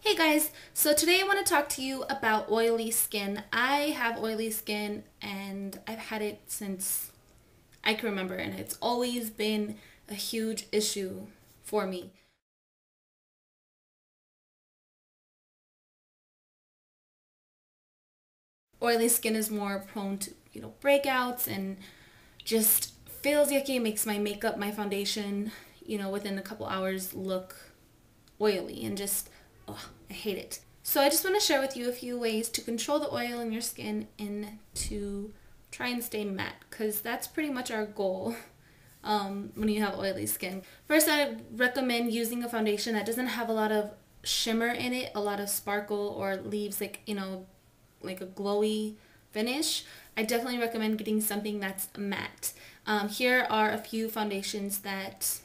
Hey guys, so today I want to talk to you about oily skin. I have oily skin and I've had it since I can remember, and it's always been a huge issue for me. Oily skin is more prone to, breakouts and just feels yucky. It makes my makeup, my foundation, within a couple hours look oily and just, oh, I hate it. So I just want to share with you a few ways to control the oil in your skin and to try and stay matte, because that's pretty much our goal when you have oily skin. First, I recommend using a foundation that doesn't have a lot of shimmer in it, a lot of sparkle, or leaves like a glowy finish. I definitely recommend getting something that's matte. Here are a few foundations that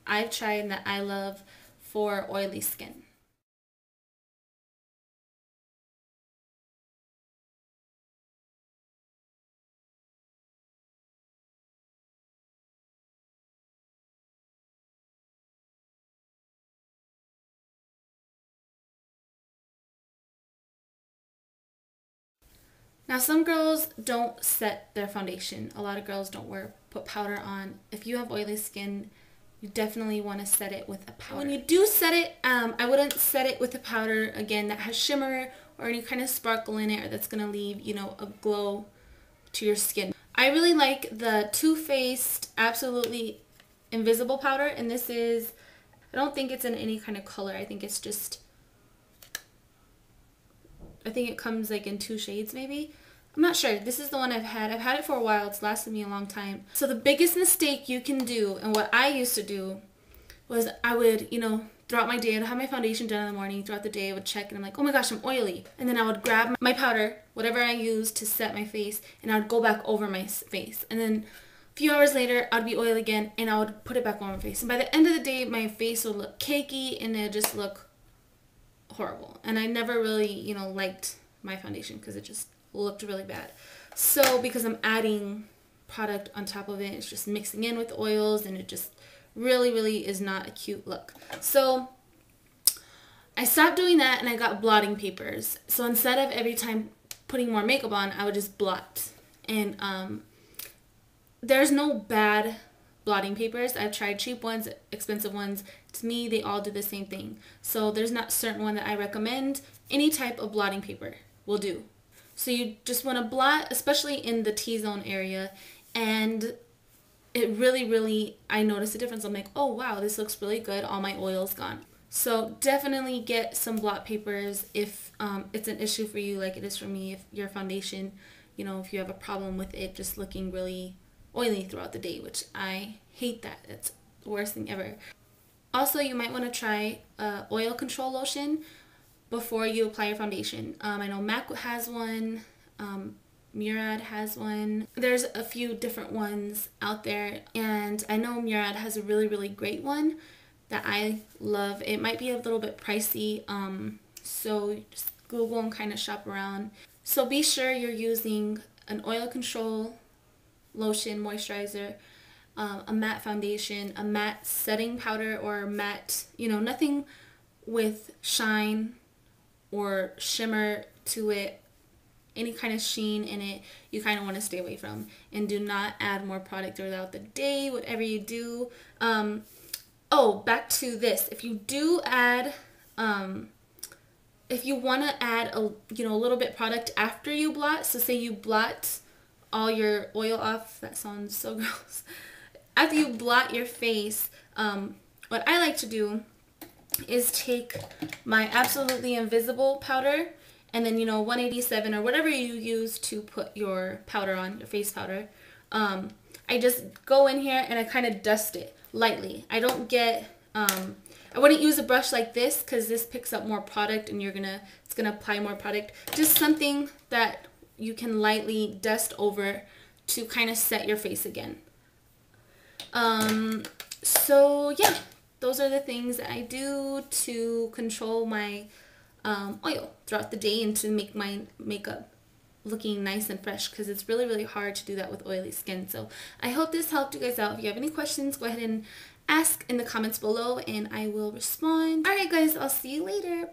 I've tried and that I love for oily skin. Now, some girls don't set their foundation. A lot of girls don't put powder on. If you have oily skin, you definitely want to set it with a powder. When you do set it, I wouldn't set it with a powder, again, that has shimmer or any kind of sparkle in it, or that's going to leave, a glow to your skin. I really like the Too Faced Absolutely Invisible powder, and this is, I don't think it's in any kind of color. I think it comes like in 2 shades maybe. I'm not sure. This is the one I've had. I've had it for a while. It's lasted me a long time. So the biggest mistake you can do, and what I used to do, was I would, throughout my day, I'd have my foundation done in the morning. Throughout the day, I would check and I'm like, oh my gosh, I'm oily. And then I would grab my powder, whatever I used to set my face, and I would go back over my face. And then a few hours later, I'd be oily again, and I would put it back on my face. And by the end of the day, my face would look cakey, and it would just look horrible. And I never really, liked my foundation because it just looked really bad. So because I'm adding product on top of it, it's just mixing in with oils, and it just really is not a cute look. So I stopped doing that, and I got blotting papers. So instead of every time putting more makeup on, I would just blot. And there's no bad blotting papers. I've tried cheap ones, expensive ones. To me, they all do the same thing. So there's not a certain one that I recommend. Any type of blotting paper will do. So you just want to blot, especially in the T-zone area, and it really, I noticed a difference. I'm like, oh wow, this looks really good. All my oil's gone. So definitely get some blot papers if it's an issue for you, like it is for me. If your foundation, if you have a problem with it just looking really oily throughout the day, which I hate that. It's the worst thing ever. Also, you might want to try oil control lotion before you apply your foundation. I know MAC has one, Murad has one. There's a few different ones out there, and I know Murad has a really great one that I love. It might be a little bit pricey, so just Google and kind of shop around. So be sure you're using an oil control lotion, moisturizer, a matte foundation, a matte setting powder, or matte, nothing with shine or shimmer to it, any kind of sheen in it, you kind of want to stay away from. And do not add more product throughout the day, whatever you do. Oh, back to this. If you do add, if you want to add a little bit product after you blot, so say you blot all your oil off, that sounds so gross. After you blot your face, what I like to do is take my Absolutely Invisible powder, and then 187 or whatever you use to put your powder on, your face powder. I just go in here and I kind of dust it lightly. I don't get I wouldn't use a brush like this, because this picks up more product and it's gonna apply more product. Just something that you can lightly dust over to kind of set your face again. So yeah, those are the things that I do to control my oil throughout the day and to make my makeup looking nice and fresh, because it's really hard to do that with oily skin. So I hope this helped you guys out. If you have any questions, go ahead and ask in the comments below and I will respond. Alright guys, I'll see you later.